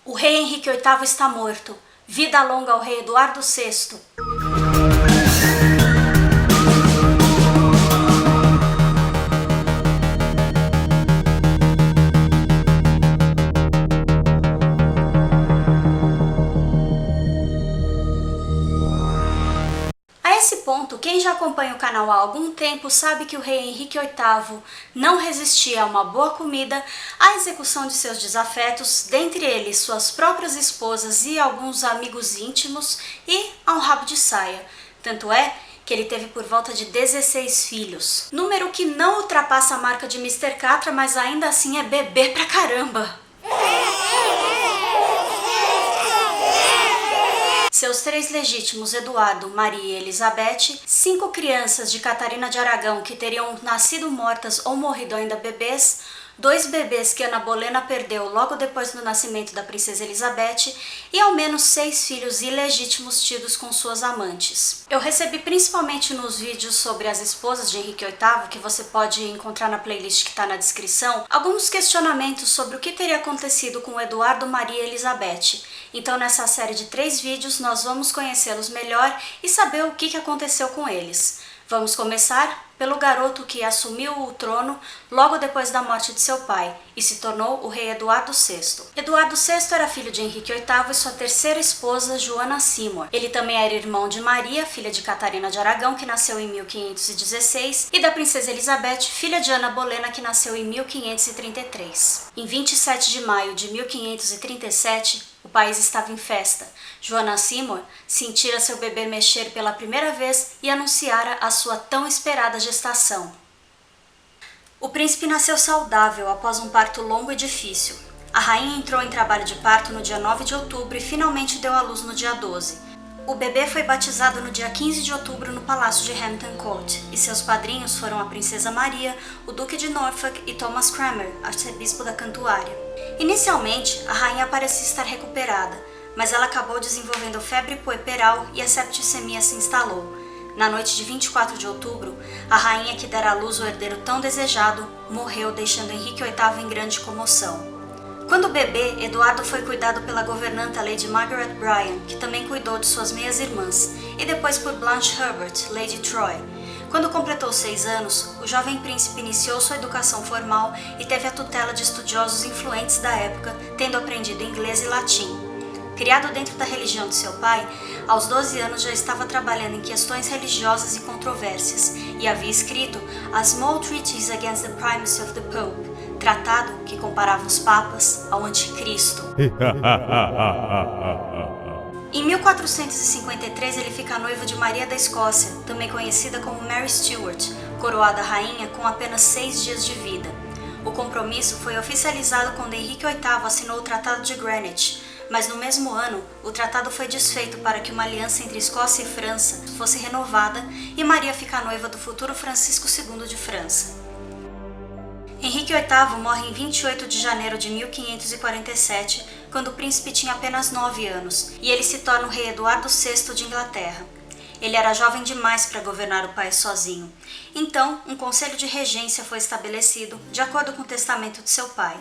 O rei Henrique VIII está morto. Vida longa ao rei Eduardo VI. A esse ponto, quem já acompanha o canal há algum tempo sabe que o rei Henrique VIII não resistia a uma boa comida, à execução de seus desafetos, dentre eles suas próprias esposas e alguns amigos íntimos, e a um rabo de saia. Tanto é que ele teve por volta de 16 filhos. Número que não ultrapassa a marca de Mr. Catra, mas ainda assim é bebê pra caramba. Seus 3 legítimos, Eduardo, Maria e Elizabeth, 5 crianças de Catarina de Aragão que teriam nascido mortas ou morrido ainda bebês, 2 bebês que Ana Bolena perdeu logo depois do nascimento da princesa Elizabeth e ao menos 6 filhos ilegítimos tidos com suas amantes. Eu recebi principalmente nos vídeos sobre as esposas de Henrique VIII, que você pode encontrar na playlist que está na descrição, alguns questionamentos sobre o que teria acontecido com Eduardo, Maria e Elizabeth. Então nessa série de 3 vídeos nós vamos conhecê-los melhor e saber o que aconteceu com eles. Vamos começar pelo garoto que assumiu o trono logo depois da morte de seu pai e se tornou o rei Eduardo VI. Eduardo VI era filho de Henrique VIII e sua terceira esposa, Joana Seymour. Ele também era irmão de Maria, filha de Catarina de Aragão, que nasceu em 1516, e da princesa Elizabeth, filha de Ana Bolena, que nasceu em 1533. Em 27 de maio de 1537, o país estava em festa. Joana Seymour sentira seu bebê mexer pela primeira vez e anunciara a sua tão esperada gestação. O príncipe nasceu saudável após um parto longo e difícil. A rainha entrou em trabalho de parto no dia 9 de outubro e finalmente deu à luz no dia 12. O bebê foi batizado no dia 15 de outubro no Palácio de Hampton Court, e seus padrinhos foram a princesa Maria, o duque de Norfolk e Thomas Cranmer, arcebispo da Cantuária. Inicialmente, a rainha parecia estar recuperada, mas ela acabou desenvolvendo febre puerperal e a septicemia se instalou. Na noite de 24 de outubro, a rainha que dera à luz o herdeiro tão desejado morreu, deixando Henrique VIII em grande comoção. Quando bebê, Eduardo foi cuidado pela governanta Lady Margaret Bryan, que também cuidou de suas meias-irmãs, e depois por Blanche Herbert, Lady Troy. Quando completou 6 anos, o jovem príncipe iniciou sua educação formal e teve a tutela de estudiosos influentes da época, tendo aprendido inglês e latim. Criado dentro da religião de seu pai, aos 12 anos já estava trabalhando em questões religiosas e controvérsias, e havia escrito A Small Treatise Against the Primacy of the Pope, tratado que comparava os papas ao anticristo. Em 1453 ele fica noivo de Maria da Escócia, também conhecida como Mary Stuart, coroada rainha com apenas 6 dias de vida. O compromisso foi oficializado quando Henrique VIII assinou o Tratado de Greenwich, mas no mesmo ano o tratado foi desfeito para que uma aliança entre Escócia e França fosse renovada e Maria fica noiva do futuro Francisco II de França. Henrique VIII morre em 28 de janeiro de 1547, quando o príncipe tinha apenas 9 anos, e ele se torna o rei Eduardo VI de Inglaterra. Ele era jovem demais para governar o país sozinho. Então, um conselho de regência foi estabelecido, de acordo com o testamento de seu pai.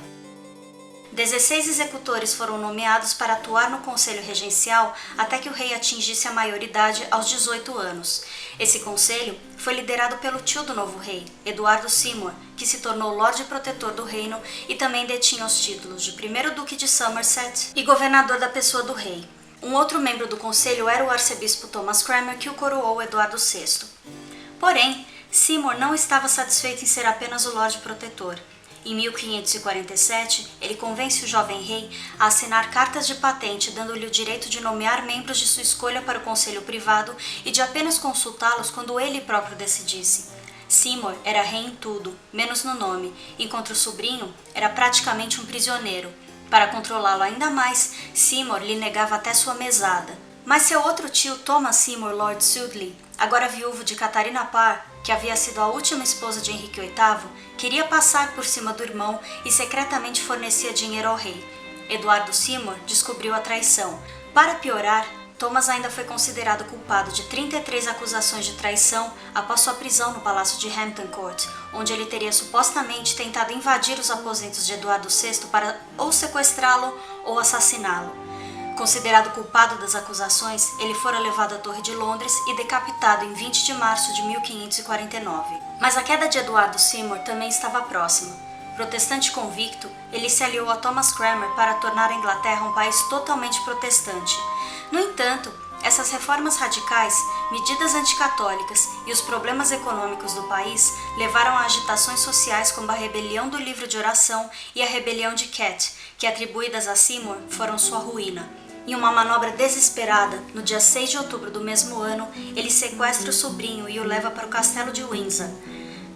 16 executores foram nomeados para atuar no conselho regencial até que o rei atingisse a maioridade aos 18 anos. Esse conselho foi liderado pelo tio do novo rei, Eduardo Seymour, que se tornou Lorde Protetor do reino e também detinha os títulos de primeiro duque de Somerset e governador da pessoa do rei. Um outro membro do conselho era o arcebispo Thomas Cranmer, que o coroou Eduardo VI. Porém, Seymour não estava satisfeito em ser apenas o Lorde Protetor. Em 1547, ele convence o jovem rei a assinar cartas de patente, dando-lhe o direito de nomear membros de sua escolha para o conselho privado e de apenas consultá-los quando ele próprio decidisse. Seymour era rei em tudo, menos no nome, enquanto o sobrinho era praticamente um prisioneiro. Para controlá-lo ainda mais, Seymour lhe negava até sua mesada. Mas seu outro tio, Thomas Seymour Lord Sudeley, agora viúvo de Catarina Parr, que havia sido a última esposa de Henrique VIII, queria passar por cima do irmão e secretamente fornecia dinheiro ao rei. Eduardo Seymour descobriu a traição. Para piorar, Thomas ainda foi considerado culpado de 33 acusações de traição após sua prisão no Palácio de Hampton Court, onde ele teria supostamente tentado invadir os aposentos de Eduardo VI para ou sequestrá-lo ou assassiná-lo. Considerado culpado das acusações, ele fora levado à Torre de Londres e decapitado em 20 de março de 1549. Mas a queda de Eduardo Seymour também estava próxima. Protestante convicto, ele se aliou a Thomas Cranmer para tornar a Inglaterra um país totalmente protestante. No entanto, essas reformas radicais, medidas anticatólicas e os problemas econômicos do país levaram a agitações sociais como a Rebelião do Livro de Oração e a Rebelião de Ket, que atribuídas a Seymour foram sua ruína. Em uma manobra desesperada, no dia 6 de outubro do mesmo ano, ele sequestra o sobrinho e o leva para o castelo de Windsor.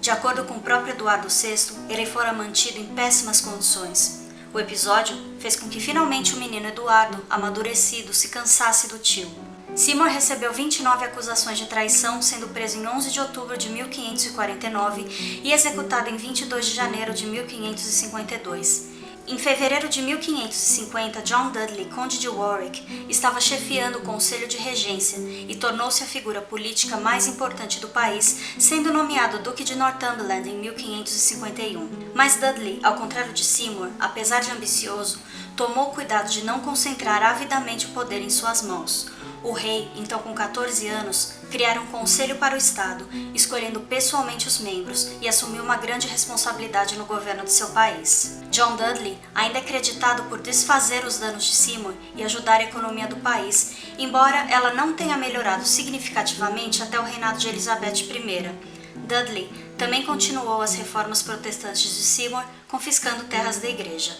De acordo com o próprio Eduardo VI, ele fora mantido em péssimas condições. O episódio fez com que finalmente o menino Eduardo, amadurecido, se cansasse do tio. Seymour recebeu 29 acusações de traição, sendo preso em 11 de outubro de 1549 e executado em 22 de janeiro de 1552. Em fevereiro de 1550, John Dudley, conde de Warwick, estava chefiando o Conselho de Regência e tornou-se a figura política mais importante do país, sendo nomeado Duque de Northumberland em 1551. Mas Dudley, ao contrário de Seymour, apesar de ambicioso, tomou cuidado de não concentrar avidamente o poder em suas mãos. O rei, então com 14 anos, criara um conselho para o Estado, escolhendo pessoalmente os membros e assumiu uma grande responsabilidade no governo de seu país. John Dudley ainda é creditado por desfazer os danos de Seymour e ajudar a economia do país, embora ela não tenha melhorado significativamente até o reinado de Elizabeth I. Dudley também continuou as reformas protestantes de Seymour, confiscando terras da igreja.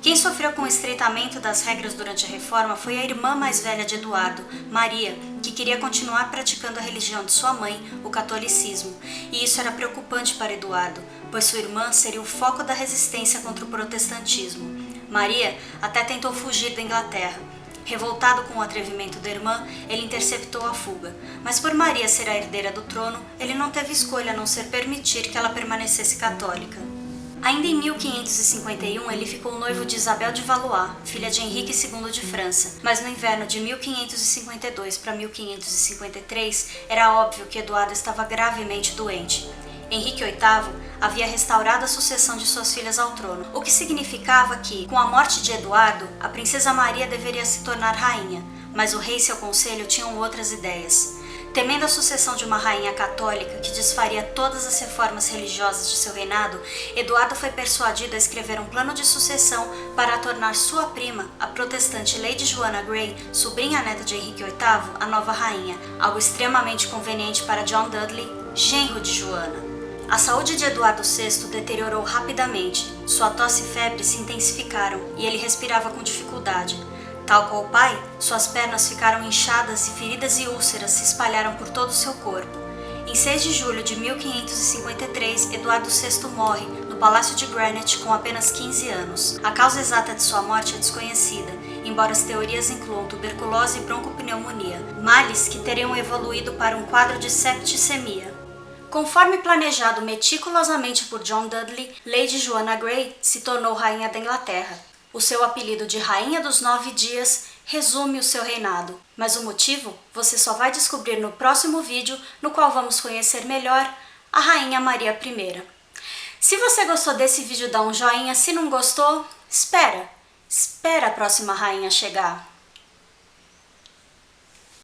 Quem sofreu com o estreitamento das regras durante a reforma foi a irmã mais velha de Eduardo, Maria, que queria continuar praticando a religião de sua mãe, o catolicismo, e isso era preocupante para Eduardo, pois sua irmã seria o foco da resistência contra o protestantismo. Maria até tentou fugir da Inglaterra. Revoltado com o atrevimento da irmã, ele interceptou a fuga, mas por Maria ser a herdeira do trono, ele não teve escolha a não ser permitir que ela permanecesse católica. Ainda em 1551, ele ficou noivo de Isabel de Valois, filha de Henrique II de França, mas no inverno de 1552 para 1553, era óbvio que Eduardo estava gravemente doente. Henrique VIII havia restaurado a sucessão de suas filhas ao trono, o que significava que, com a morte de Eduardo, a princesa Maria deveria se tornar rainha, mas o rei e seu conselho tinham outras ideias. Temendo a sucessão de uma rainha católica que desfaria todas as reformas religiosas de seu reinado, Eduardo foi persuadido a escrever um plano de sucessão para tornar sua prima, a protestante Lady Joanna Grey, sobrinha neta de Henrique VIII, a nova rainha, algo extremamente conveniente para John Dudley, genro de Joanna. A saúde de Eduardo VI deteriorou rapidamente, sua tosse e febre se intensificaram e ele respirava com dificuldade. Tal qual o pai, suas pernas ficaram inchadas e feridas e úlceras se espalharam por todo o seu corpo. Em 6 de julho de 1553, Eduardo VI morre no Palácio de Greenwich com apenas 15 anos. A causa exata de sua morte é desconhecida, embora as teorias incluam tuberculose e broncopneumonia, males que teriam evoluído para um quadro de septicemia. Conforme planejado meticulosamente por John Dudley, Lady Joanna Grey se tornou rainha da Inglaterra. O seu apelido de Rainha dos 9 Dias resume o seu reinado, mas o motivo você só vai descobrir no próximo vídeo, no qual vamos conhecer melhor a Rainha Maria I. Se você gostou desse vídeo, dá um joinha, se não gostou, espera a próxima rainha chegar.